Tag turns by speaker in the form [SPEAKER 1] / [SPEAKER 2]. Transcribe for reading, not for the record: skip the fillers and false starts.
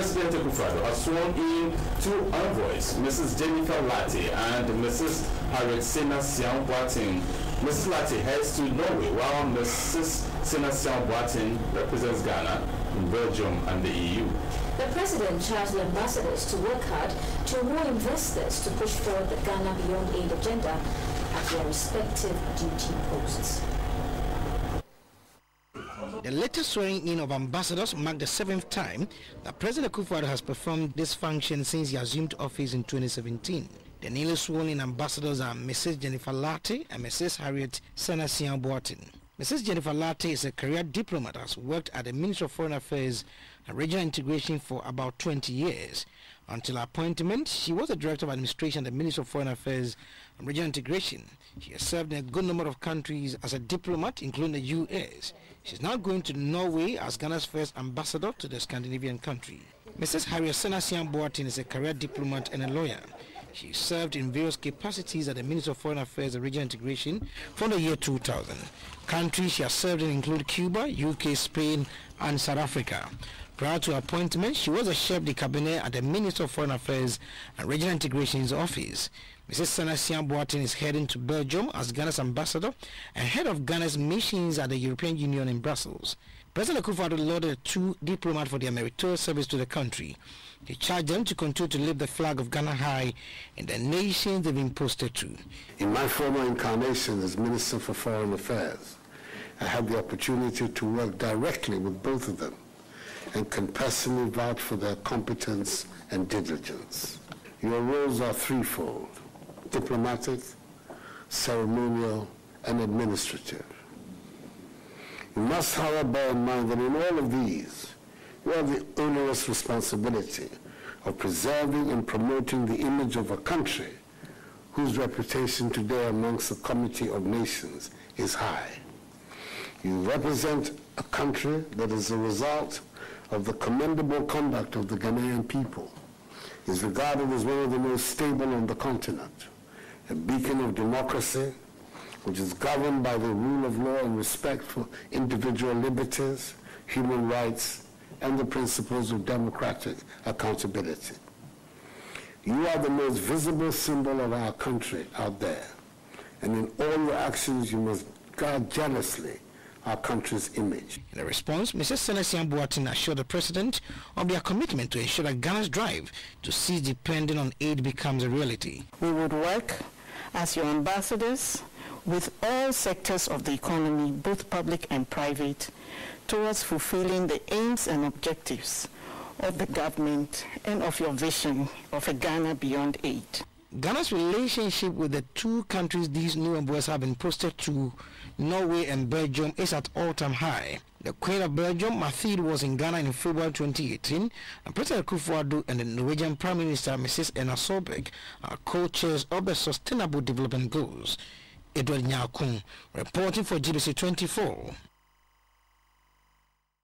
[SPEAKER 1] President Akufo has sworn in two envoys, Mrs. Jennifer Latte and Mrs. Harriet Sena-Siang-Boateng. Mrs. Latte heads to Norway, while Mrs. Sena-Siang-Boateng represents Ghana, Belgium, and the EU.
[SPEAKER 2] The President charged the ambassadors to work hard to woo investors to push forward the Ghana Beyond Aid agenda at their respective duty posts.
[SPEAKER 3] The latest swearing in of ambassadors marked the 7th time that President Akufo has performed this function since he assumed office in 2017. The newly sworn in ambassadors are Mrs. Jennifer Latte and Mrs. Harriet Sena-Siang-Boateng. Mrs. Jennifer Latte is a career diplomat, has worked at the Ministry of Foreign Affairs and Regional Integration for about 20 years. Until her appointment, she was the Director of Administration at the Ministry of Foreign Affairs and Regional Integration. She has served in a good number of countries as a diplomat, including the US. She is now going to Norway as Ghana's first ambassador to the Scandinavian country. Mrs. Harriet Sena-Siang-Boateng is a career diplomat and a lawyer. She served in various capacities at the Ministry of Foreign Affairs and Regional Integration from the year 2000. Countries she has served in include Cuba, UK, Spain, and South Africa. Prior to her appointment, she was a chef de cabinet at the Ministry of Foreign Affairs and Regional Integration's office. Mrs. Sena-Siang-Boateng is heading to Belgium as Ghana's ambassador and head of Ghana's missions at the European Union in Brussels. President Akufo lauded the two diplomats for their meritorious service to the country. He charged them to continue to lift the flag of Ghana high in the nations they've been posted to.
[SPEAKER 4] In my former incarnation as Minister for Foreign Affairs, I had the opportunity to work directly with both of them and can personally vouch for their competence and diligence. Your roles are threefold: diplomatic, ceremonial, and administrative. You must, however, bear in mind that in all of these, you have the onerous responsibility of preserving and promoting the image of a country whose reputation today amongst the Committee of Nations is high. You represent a country that, as a result of the commendable conduct of the Ghanaian people, is regarded as one of the most stable on the continent, a beacon of democracy, which is governed by the rule of law and respect for individual liberties, human rights, and the principles of democratic accountability. You are the most visible symbol of our country out there, and in all your actions you must guard jealously our country's image.
[SPEAKER 3] In a response, Mrs. Sena-Siang-Boateng assured the President of their commitment to ensure that Ghana's drive to cease depending on aid becomes a reality.
[SPEAKER 5] We would work as your ambassadors with all sectors of the economy, both public and private, towards fulfilling the aims and objectives of the government and of your vision of a Ghana beyond aid.
[SPEAKER 3] Ghana's relationship with the two countries these new envoys have been posted to, Norway and Belgium, is at all-time high. The Queen of Belgium, Mathilde, was in Ghana in February 2018, and President Akufo and the Norwegian Prime Minister, Mrs. Erna Solberg, are co-chairs of the Sustainable Development Goals. Edward Nyakun, reporting for GBC 24.